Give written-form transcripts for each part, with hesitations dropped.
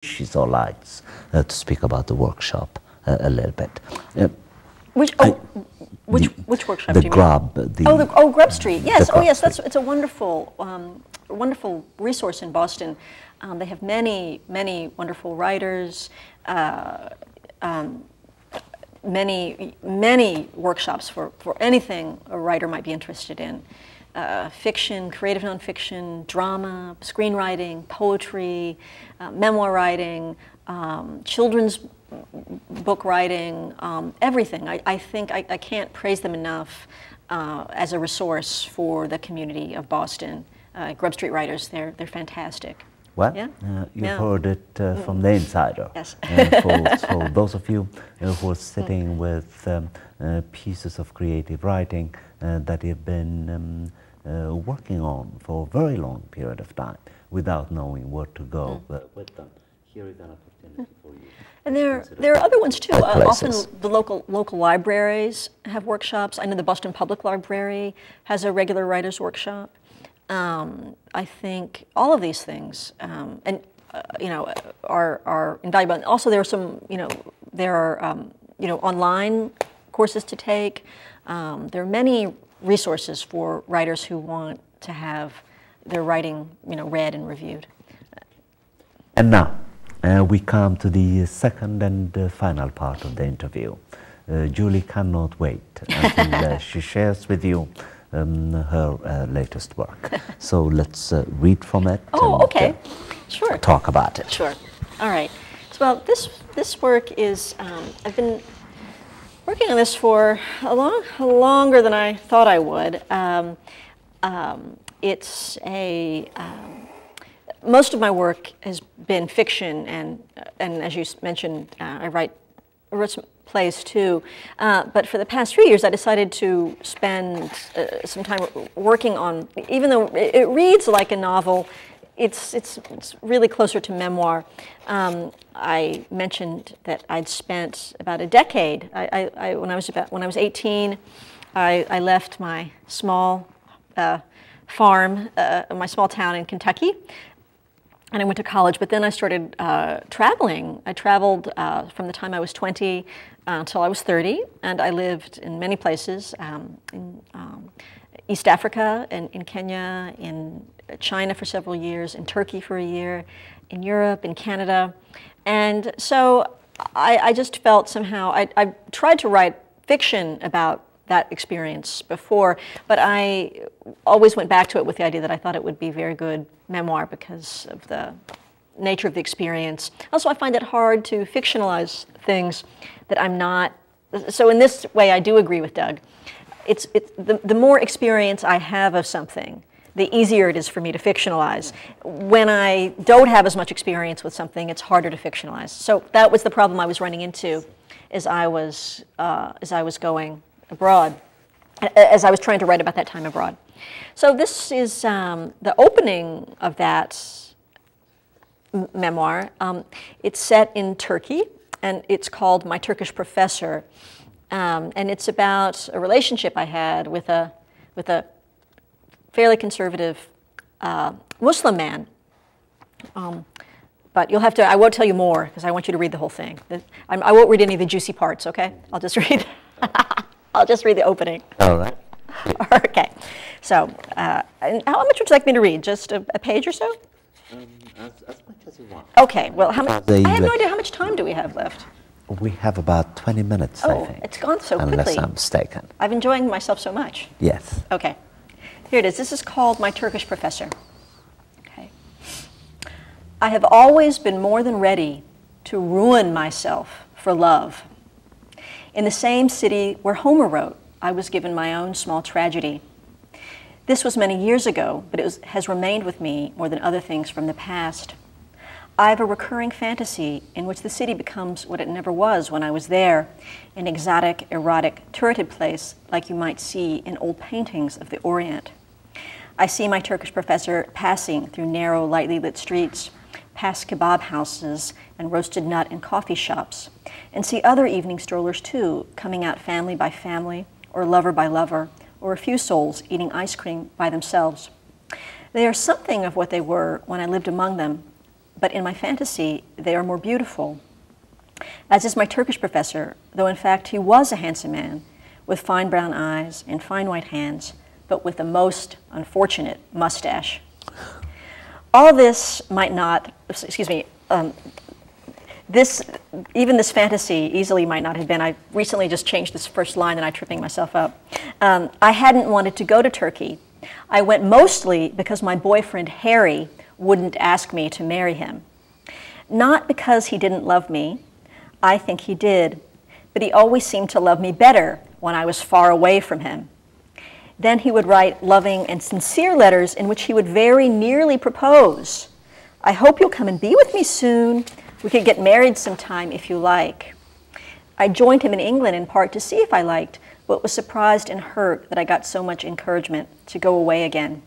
she's all likes to speak about the workshop a little bit. Which workshop the do you Grub, mean? Grub Street. Yes. Oh, yes. It's a wonderful, wonderful resource in Boston. They have many wonderful writers. Many workshops for anything a writer might be interested in. Fiction, creative nonfiction, drama, screenwriting, poetry, memoir writing, children's book writing, everything. I think I can't praise them enough as a resource for the community of Boston. Grub Street writers, they're fantastic. Well, yeah? You've heard it from the insider. Yes. For those of you who are sitting with pieces of creative writing that you've been working on for a very long period of time without knowing where to go with them, here is an opportunity for you. And there are other ones too. Often the local libraries have workshops. I know the Boston Public Library has a regular writers' workshop. I think all of these things, are invaluable. And also, there are some, there are, online courses to take. There are many resources for writers who want to have their writing, read and reviewed. And now we come to the second and final part of the interview. Julie cannot wait until she shares with you her latest work. So let's read from it. Oh, and, okay. Sure. Talk about it. Sure. All right. So, well, this work is, I've been working on this for longer than I thought I would. It's most of my work has been fiction, and as you mentioned, I wrote some plays too. But for the past few years, I decided to spend some time working on, even though it reads like a novel, it's really closer to memoir. I mentioned that I'd spent about a decade. When I was 18, I left my small farm, my small town in Kentucky, and I went to college. But then I started traveling. I traveled from the time I was 20 until I was 30, and I lived in many places, in East Africa, and in Kenya, in China for several years, in Turkey for a year, in Europe, in Canada. And so I just felt somehow, I tried to write fiction about that experience before, but I always went back to it with the idea that I thought it would be very good memoir because of the nature of the experience. Also, I find it hard to fictionalize things that I'm not. So in this way, I do agree with Doug. The more experience I have of something, the easier it is for me to fictionalize. When I don't have as much experience with something, it's harder to fictionalize. So that was the problem I was running into as I was going abroad, as I was trying to write about that time abroad. So this is the opening of that memoir. It's set in Turkey, and it's called My Turkish Professor. And it's about a relationship I had with a fairly conservative Muslim man. But you'll have to, I won't tell you more because I want you to read the whole thing. I won't read any of the juicy parts, okay? I'll just read the opening. All right. Okay. So, and how much would you like me to read? Just a page or so? As much as you want. Okay. Well, I have no idea. How much time do we have left? We have about 20 minutes, I think. It's gone so quickly. Unless I'm mistaken. I'm enjoying myself so much. Yes. Okay. Here it is. This is called My Turkish Professor. Okay. I have always been more than ready to ruin myself for love. In the same city where Homer wrote, I was given my own small tragedy. This was many years ago, but it has remained with me more than other things from the past. I have a recurring fantasy in which the city becomes what it never was when I was there, an exotic, erotic, turreted place like you might see in old paintings of the Orient. I see my Turkish professor passing through narrow, lightly lit streets, past kebab houses and roasted nut and coffee shops, and see other evening strollers too, coming out family by family, or lover by lover, or a few souls eating ice cream by themselves. They are something of what they were when I lived among them, but in my fantasy, they are more beautiful. As is my Turkish professor, though in fact he was a handsome man, with fine brown eyes and fine white hands, but with a most unfortunate mustache. All this might not, excuse me, even this fantasy easily might not have been. I recently just changed this first line and I'm tripping myself up. I hadn't wanted to go to Turkey. I went mostly because my boyfriend Harry wouldn't ask me to marry him. Not because he didn't love me. I think he did, but he always seemed to love me better when I was far away from him. Then he would write loving and sincere letters in which he would very nearly propose. I hope you'll come and be with me soon. We could get married sometime if you like. I joined him in England in part to see if I liked, but was surprised and hurt that I got so much encouragement to go away again.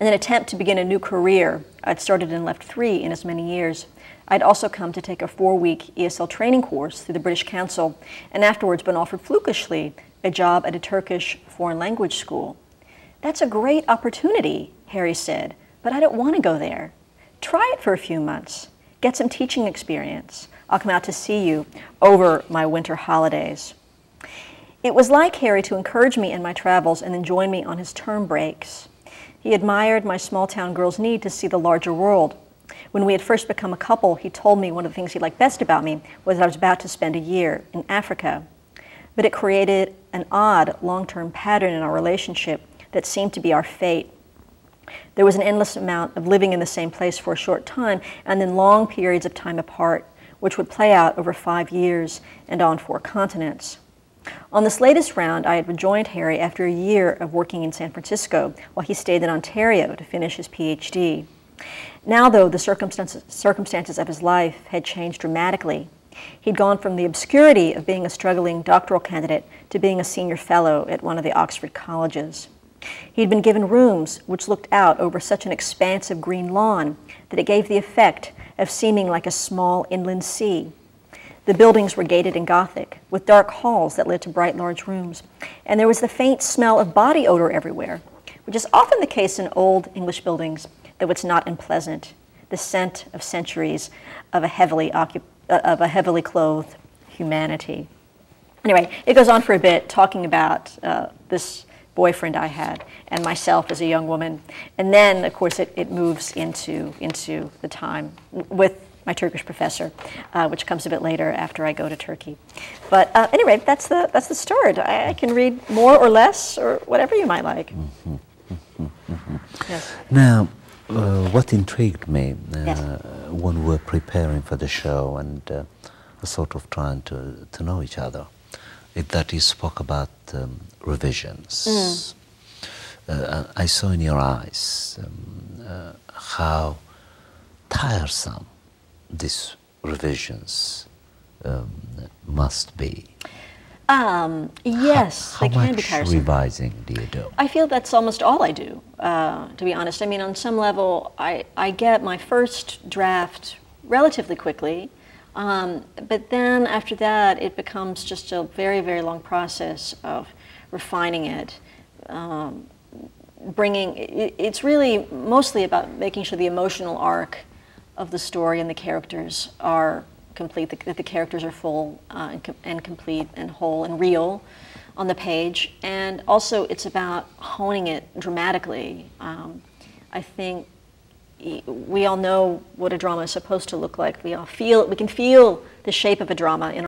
In an attempt to begin a new career, I'd started and left 3 in as many years. I'd also come to take a 4-week ESL training course through the British Council, and afterwards been offered flukishly a job at a Turkish foreign language school. That's a great opportunity, Harry said, but I don't want to go there. Try it for a few months. Get some teaching experience. I'll come out to see you over my winter holidays. It was like Harry to encourage me in my travels and then join me on his term breaks. He admired my small-town girl's need to see the larger world. When we had first become a couple, he told me one of the things he liked best about me was that I was about to spend a year in Africa. But it created an odd long-term pattern in our relationship that seemed to be our fate. There was an endless amount of living in the same place for a short time and then long periods of time apart, which would play out over 5 years and on 4 continents. On this latest round, I had rejoined Harry after a year of working in San Francisco while he stayed in Ontario to finish his PhD. Now, though, the circumstances of his life had changed dramatically. He'd gone from the obscurity of being a struggling doctoral candidate to being a senior fellow at one of the Oxford colleges. He'd been given rooms which looked out over such an expansive green lawn that it gave the effect of seeming like a small inland sea. The buildings were gated in Gothic, with dark halls that led to bright, large rooms, and there was the faint smell of body odor everywhere, which is often the case in old English buildings, though it's not unpleasant, the scent of centuries of a heavily clothed humanity. Anyway, it goes on for a bit, talking about this boyfriend I had and myself as a young woman. And then, of course, it moves into the time with my Turkish professor, which comes a bit later after I go to Turkey. But anyway, that's the start. I can read more or less or whatever you might like. Yes. Now, what intrigued me Yes. when we were preparing for the show and sort of trying to know each other, is that you spoke about revisions. I saw in your eyes how tiresome these revisions must be. Yes, they can be tiresome. How much revising do you do? I feel that's almost all I do, to be honest. I mean, on some level, I get my first draft relatively quickly, but then after that, it becomes just a very, very long process of refining it, it's really mostly about making sure the emotional arc of the story and the characters are complete, that the characters are full and complete and whole and real on the page. And also it's about honing it dramatically. I think we all know what a drama is supposed to look like. We can feel the shape of a drama in